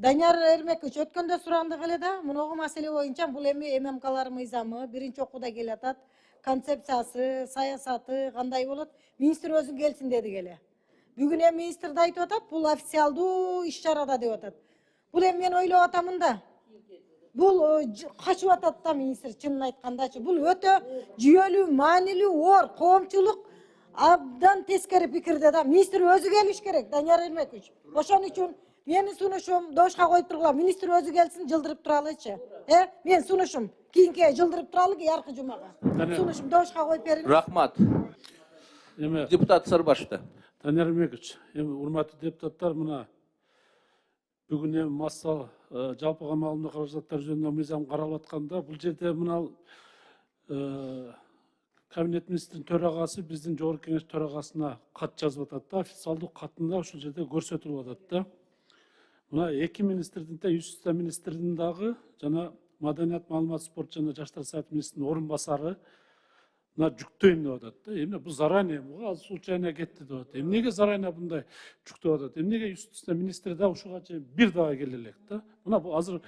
Данияр Эрмекович өткөндө сурандык эле да, мунугу маселе боюнча бул эми ММКлар мыйзамы биринчи окууда келатат, концепциясы, саясаты кандай болот, министр өзү келсин дедик эле. Бүгүн эми министр да айтып атат, бул официалдуу иш-чарада деп атат. Бул эми мен ойлоп атамын да. Бул качып атат да министр, чынын айткандачы. Бул өтө жүйөлүү, маанилүү оор, коомчулук абдан тескери пикирде да. Министр өзү келиш керек, Данияр Эрмекович. Ошон үчүн менин сунушум добушка коюп тургула, министр өзү келсин, жылдырып туралычы. Мен сунушум кийинки жылдырып туралы яркы жумага. Сунушум добушка коюп бериңиз. Рахмат. Депутат Сарбашевда. Данияр Эрмекович, урматтуу депутаттар, мына бүгүн эми массал жалпыга маалымдоо каражаттары жөнүндө мыйзам каралып атканда, бул жерде мына кабинет министринин төрагасы биздин жогорку кеңеш төрагасына кат жазып атат да, официалдуу катында ушул жерде көрсөтүлүп атат да. Мына эки министрдин да, Юстиция министринин дагы жана Маданият, маалымат, спорт жана жаштар саясаты министринин орун басары жүктөйм деп атат да. Эмне бул заранее буга случайно кетти деп атат. Эмнеге заранее мындай жүктөп атат? Эмнеге Юстиция министри да ушуга чейин бир дагы келе элек да? Мына бул азыр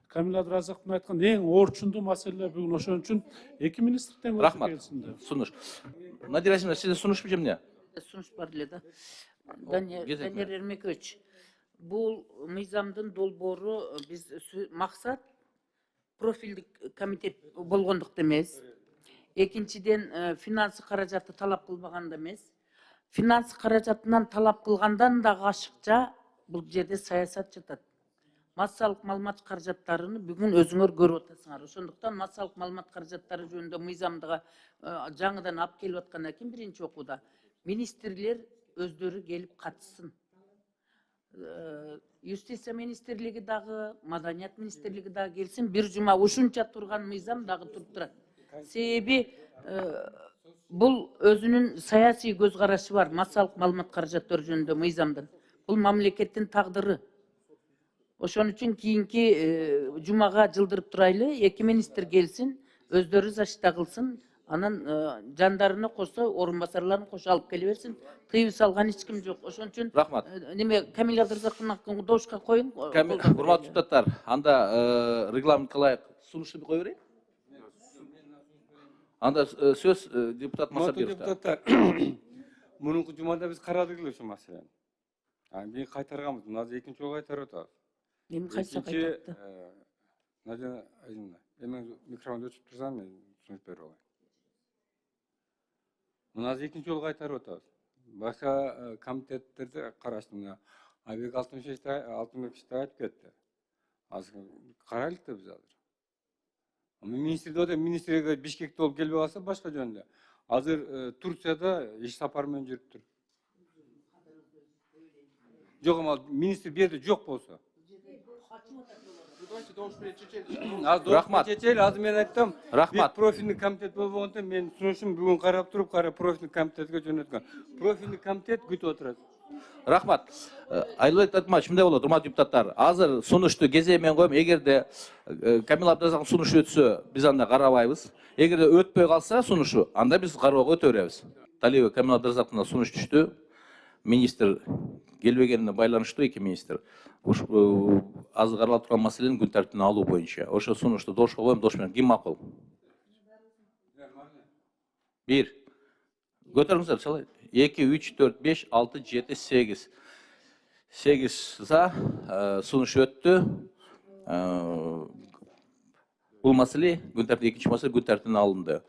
Камил Абдыразаковдун айткан эң орчундуу маселелер бүгүн ошон үчүн эки министрден келсин деп. Сунуш. Надира Асимовна, сизде сунуш эмне? Сунуш бар эле да. Данияр Эрмекович, бул мыйзамдын долбоору биз максат профилдик комитет болгондуктан эмес. Экинчиден финансы каражаты талап кылбаганда эмес. Финансы каражатынан талап кылгандан да ашыкча бул жерде саясат жатат. Массалык маалымат каражаттарын бүгүн өзүңөр көрүп атасыңар. Ошондуктан массалык маалымат каражаттары жөнүндө мыйзамдыга жаңыдан алып келип аткандан кийин биринчи окууда министрлер өздөрү келип катышсын. Юстиция министрлиги дагы, Маданият министрлиги дагы келсин, бир жума ушунча турган мыйзам дагы туруп турат. Себеби бул өзүнүн саясий көз карашы бар, массалык маалымат каражаттары жөнүндө мыйзамдын. Бул мамлекеттин тагдыры. Ошон үчүн кийинки жумага жылдырып турайлы, эки министр келсин, өздөрү защита кылсын, анан жандарына кошсо, орун басарларын кошо алып келе берсин. Тыюу салган эч ким жок. Ошон үчүн Рахмат. Неме Камил Абдыразаковдун акын добушка коюң. Урматтуу депутаттар, анда регламентке ылайык сунушту кое берейин. Анда сөз депутат Масабировда. Депутаттар, мурунку жумада биз карадык эле ушул маселени. Мен кайтарганбыз, азыр экинчи жолу кайтарып атабыз. Эми кайсы кайтатты? Надя Айзимовна, эми микрофонду өчүп турсам, мен сунуш берип алайын. Мына азыр экинчи жолу кайтарып атабыз. Башка комитеттерде караштым, мына Айбек Алтынбекович да айтып кетти. Азыр карайлык да биз азыр. Министрге Бишкекте болуп келбей калса башка жөнүндө. Азыр Турцияда иш сапары менен жүрүптүр. Жок, эми министр бу жерде жок болсо. Рахмат. Азыр мен айттым. Рахмат. Профильный комитет болбогондон мен сунушум бүгүн карап туруп, профильный комитетке жөнөткөн. Профильный комитет күтүп отурат. Рахмат. Айлыбек Татмач, мындай болот, урматтуу депутаттар. Азыр сунушту кеземен коем. Эгерде Камил Абдыразаковдун сунушу өтсө, биз анда карабайбыз. Эгерде өтпөй калса сунушу, анда биз кароого өтө беребиз. Талибе Камил Абдыразаковдун сунуш түштү. Министр келбегенине байланыштуу эки министр. Азыр каралып турган маселени күн тартибине алуу боюнча. Ошо сунушту добушка коем, дош менен ким макул? Бир. Көтөрүңүздөр, чалай. 2, 3, 4, 5, 6, 7, 8. 8 за сунуш өттү. Бул маселе күн тартибине экинчи маселе күн тартибине алынды.